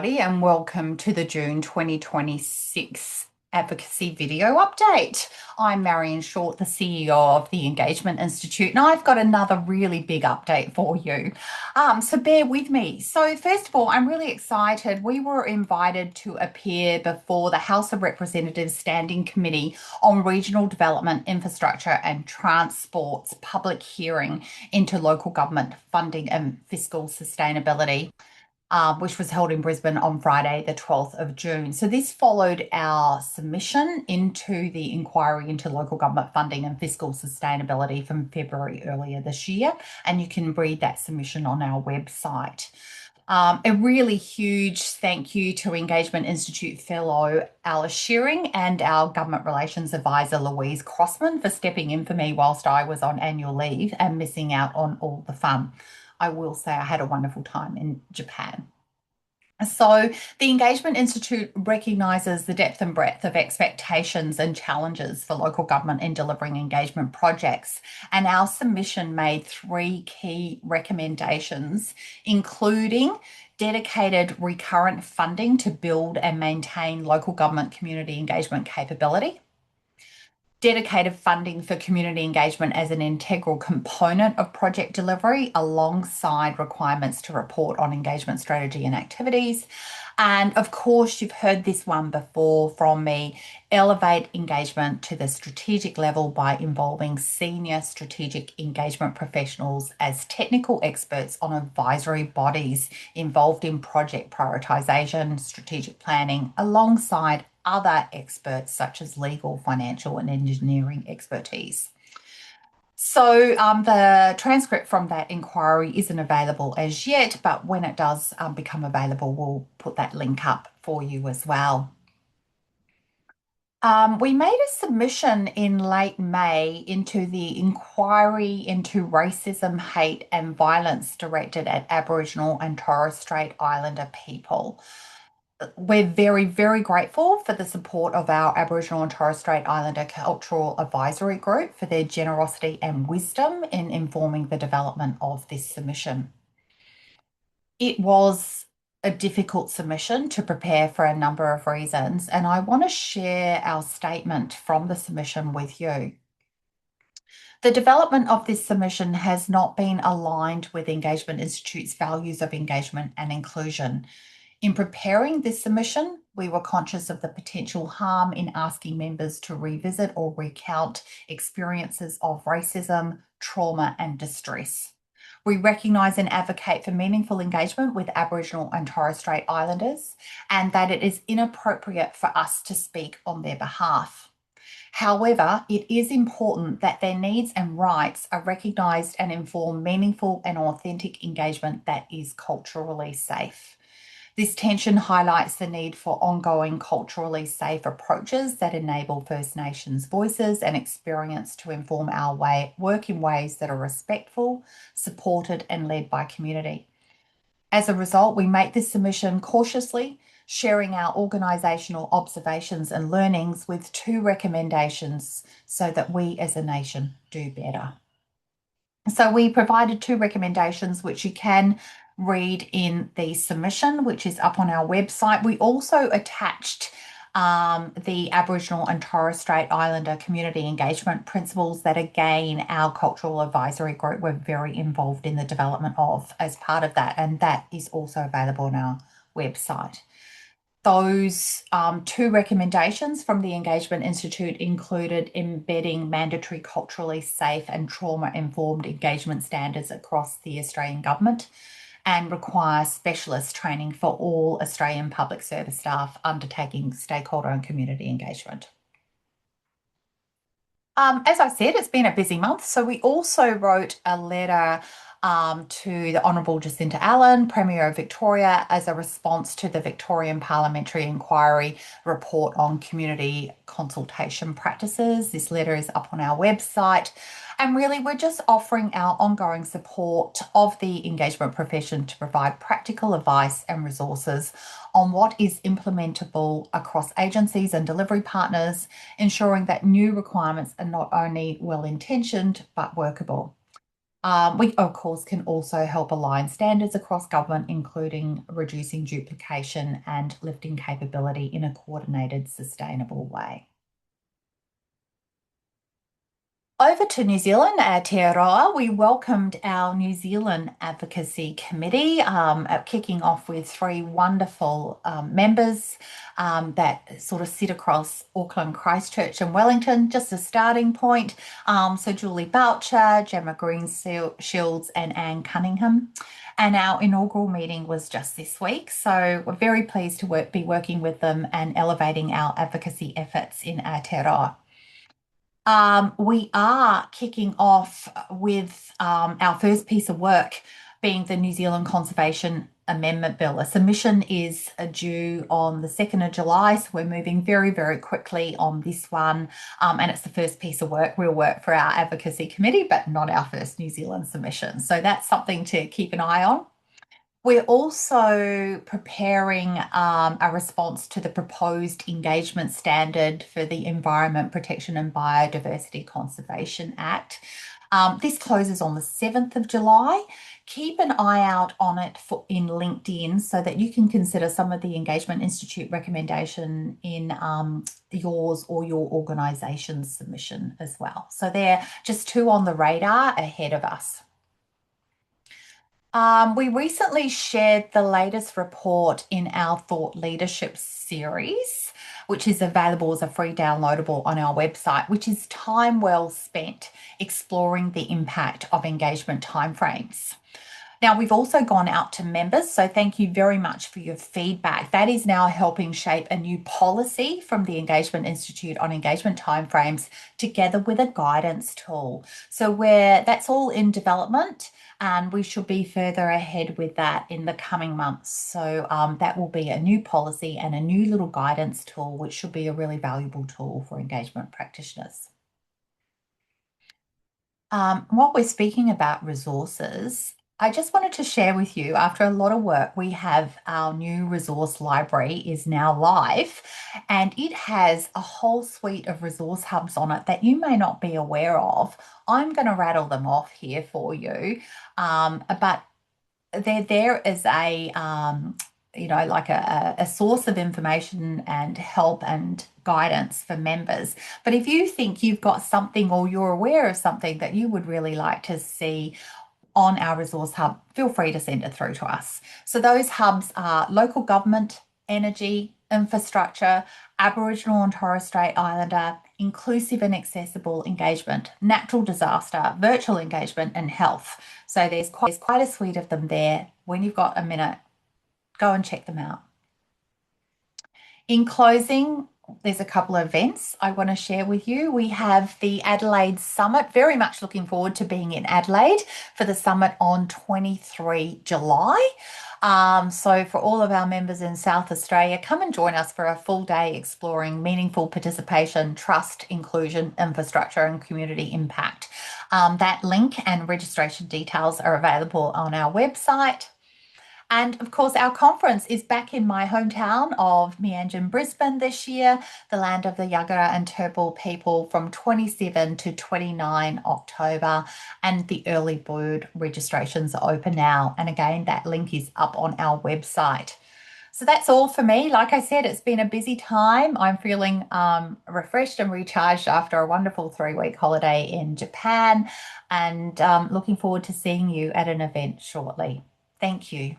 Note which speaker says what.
Speaker 1: everybody, and welcome to the June 2026 Advocacy video update. I'm Marion Short, the CEO of the Engagement Institute, and I've got another really big update for you. So bear with me. So first of all, I'm really excited. We were invited to appear before the House of Representatives Standing Committee on Regional Development, Infrastructure and Transport's public hearing into local government funding and fiscal sustainability, which was held in Brisbane on Friday, the 12th of June. So this followed our submission into the inquiry into local government funding and fiscal sustainability from February earlier this year, and you can read that submission on our website. A really huge thank you to Engagement Institute Fellow Alice Shearing and our Government Relations Advisor Louise Crossman for stepping in for me whilst I was on annual leave and missing out on all the fun. I will say I had a wonderful time in Japan. So the Engagement Institute recognises the depth and breadth of expectations and challenges for local government in delivering engagement projects. And our submission made 3 key recommendations, including dedicated recurrent funding to build and maintain local government community engagement capability, dedicated funding for community engagement as an integral component of project delivery alongside requirements to report on engagement strategy and activities. And of course, you've heard this one before from me, elevate engagement to the strategic level by involving senior strategic engagement professionals as technical experts on advisory bodies involved in project prioritisation, strategic planning, alongside other experts such as legal, financial and engineering expertise. So the transcript from that inquiry isn't available as yet, but when it does become available, we'll put that link up for you as well. We made a submission in late May into the inquiry into racism, hate and violence directed at Aboriginal and Torres Strait Islander people. We're very, very grateful for the support of our Aboriginal and Torres Strait Islander Cultural Advisory Group for their generosity and wisdom in informing the development of this submission. It was a difficult submission to prepare for a number of reasons, and I want to share our statement from the submission with you. The development of this submission has not been aligned with Engagement Institute's values of engagement and inclusion. In preparing this submission, we were conscious of the potential harm in asking members to revisit or recount experiences of racism, trauma and distress. We recognise and advocate for meaningful engagement with Aboriginal and Torres Strait Islanders, and that it is inappropriate for us to speak on their behalf. However, it is important that their needs and rights are recognised and inform meaningful and authentic engagement that is culturally safe. This tension highlights the need for ongoing culturally safe approaches that enable First Nations voices and experience to inform our work in ways that are respectful, supported and led by community. As a result, we make this submission cautiously, sharing our organisational observations and learnings with 2 recommendations so that we as a nation do better. So we provided 2 recommendations which you can read in the submission, which is up on our website. We also attached the Aboriginal and Torres Strait Islander community engagement principles that, again, our cultural advisory group were very involved in the development of as part of that, and that is also available on our website. Those 2 recommendations from the Engagement Institute included embedding mandatory culturally safe and trauma-informed engagement standards across the Australian government, and require specialist training for all Australian public service staff undertaking stakeholder and community engagement. As I said, it's been a busy month, so we also wrote a letter to the Honourable Jacinta Allan, Premier of Victoria, as a response to the Victorian Parliamentary Inquiry report on community consultation practices. This letter is up on our website. And really, we're just offering our ongoing support of the engagement profession to provide practical advice and resources on what is implementable across agencies and delivery partners, ensuring that new requirements are not only well-intentioned but workable. We, of course, can also help align standards across government, including reducing duplication and lifting capability in a coordinated, sustainable way. Over to New Zealand, Aotearoa, we welcomed our New Zealand Advocacy Committee, kicking off with three wonderful members that sort of sit across Auckland, Christchurch, and Wellington, just a starting point. So Julie Boucher, Gemma Greenshields, and Anne Cunningham. And our inaugural meeting was just this week. So we're very pleased to be working with them and elevating our advocacy efforts in Aotearoa. We are kicking off with our first piece of work being the New Zealand Conservation Amendment Bill. A submission is due on the 2nd of July, so we're moving very, very quickly on this one. And it's the first piece of work, real work for our advocacy committee, but not our first New Zealand submission. So that's something to keep an eye on. We're also preparing a response to the proposed engagement standard for the Environment Protection and Biodiversity Conservation Act. This closes on the 7th of July. Keep an eye out on it in LinkedIn so that you can consider some of the Engagement Institute recommendation in yours or your organisation's submission as well. So they're just two on the radar ahead of us. We recently shared the latest report in our Thought Leadership series, which is available as a free downloadable on our website, which is time well spent exploring the impact of engagement timeframes. Now, we've also gone out to members, so thank you very much for your feedback. That is now helping shape a new policy from the Engagement Institute on engagement timeframes together with a guidance tool. So that's all in development and we should be further ahead with that in the coming months. So that will be a new policy and a new little guidance tool, which should be a really valuable tool for engagement practitioners. While we're speaking about resources, I just wanted to share with you, after a lot of work, we have our new resource library is now live and it has a whole suite of resource hubs on it that you may not be aware of. I'm going to rattle them off here for you, but they're there as like a source of information and help and guidance for members. But if you think you've got something or you're aware of something that you would really like to see on our resource hub, feel free to send it through to us. So those hubs are local government, energy, infrastructure, Aboriginal and Torres Strait Islander, inclusive and accessible engagement, natural disaster, virtual engagement, and health. So there's quite a suite of them there. When you've got a minute, go and check them out. In closing, there's a couple of events I want to share with you. We have the Adelaide Summit. Very much looking forward to being in Adelaide for the summit on 23 July. So for all of our members in South Australia, come and join us for a full day exploring meaningful participation, trust, inclusion, infrastructure, and community impact. That link and registration details are available on our website. And of course, our conference is back in my hometown of Meanjin, Brisbane this year, the land of the Yagara and Turrbal people, from 27 to 29 October. And the early bird registrations are open now. And again, that link is up on our website. So that's all for me. Like I said, it's been a busy time. I'm feeling refreshed and recharged after a wonderful 3-week holiday in Japan and looking forward to seeing you at an event shortly. Thank you.